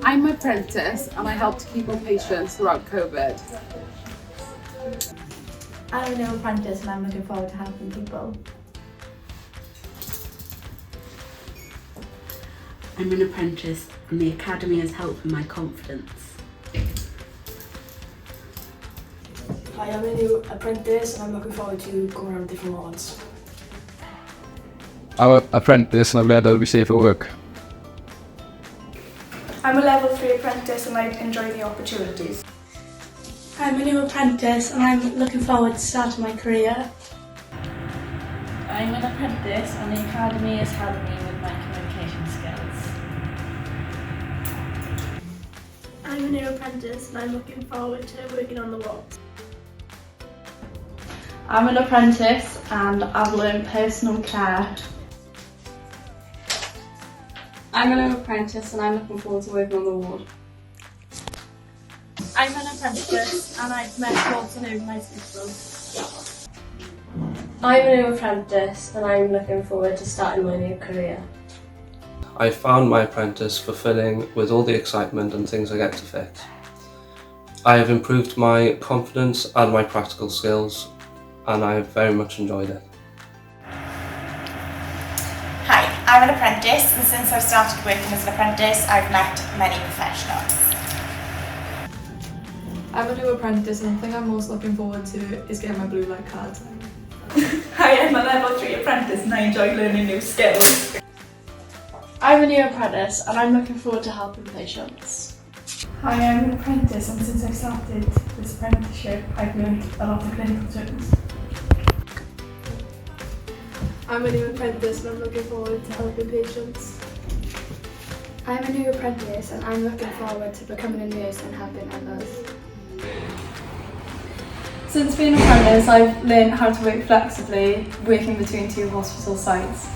I'm an apprentice and I help to keep on patients throughout COVID. I'm a new apprentice and I'm looking forward to helping people. I'm an apprentice and the Academy has helped with my confidence. Hi, I'm a new apprentice and I'm looking forward to going around different wards. I'm an apprentice and I'm glad I'll be safe at work. I'm a level 3 apprentice and I enjoy the opportunities. I'm a new apprentice and I'm looking forward to starting my career. I'm an apprentice and the Academy has helped me with my communication skills. I'm a new apprentice and I'm looking forward to working on the wards. I'm an apprentice and I've learned personal care. I'm a new apprentice and I'm looking forward to working on the ward. I'm an apprentice and I've met lots of new nice people. I'm a new apprentice and I'm looking forward to starting my new career. I found my apprentice fulfilling with all the excitement and things I get to fix. I have improved my confidence and my practical skills and I have very much enjoyed it. Hi, I'm an apprentice and since I've started working as an apprentice I've met many professionals. I'm a new apprentice and the thing I'm most looking forward to is getting my blue light card. Hi, I'm a level 3 apprentice and I enjoy learning new skills. I'm a new apprentice and I'm looking forward to helping patients. Hi, I'm an apprentice and since I started this apprenticeship I've learned a lot of clinical terms. I'm a new apprentice and I'm looking forward to helping patients. I'm a new apprentice and I'm looking forward to becoming a nurse and helping others. Since being an apprentice, I've learned how to work flexibly, working between 2 hospital sites.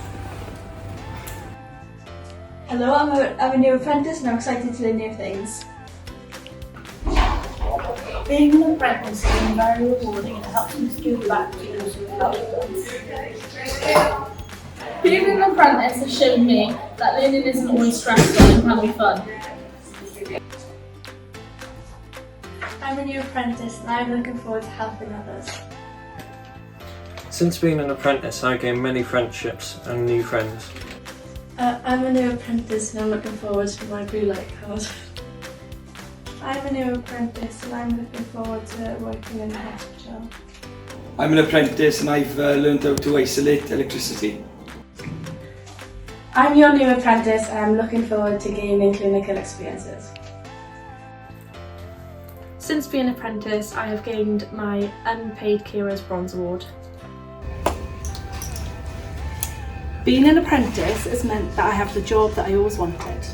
Hello, I'm a new apprentice and I'm excited to learn new things. Being an apprentice can be very rewarding and it helps me to give back to those who help us. Being an apprentice has shown me that learning isn't always stressful and can be fun. I'm a new apprentice and I'm looking forward to helping others. Since being an apprentice, I gained many friendships and new friends. I'm a new apprentice and I'm looking forward to my blue light card. I'm a new apprentice and I'm looking forward to working in the hospital. I'm an apprentice and I've learned how to isolate electricity. I'm your new apprentice and I'm looking forward to gaining clinical experiences. Since being an apprentice, I have gained my Unpaid Carers Bronze Award. Being an apprentice has meant that I have the job that I always wanted.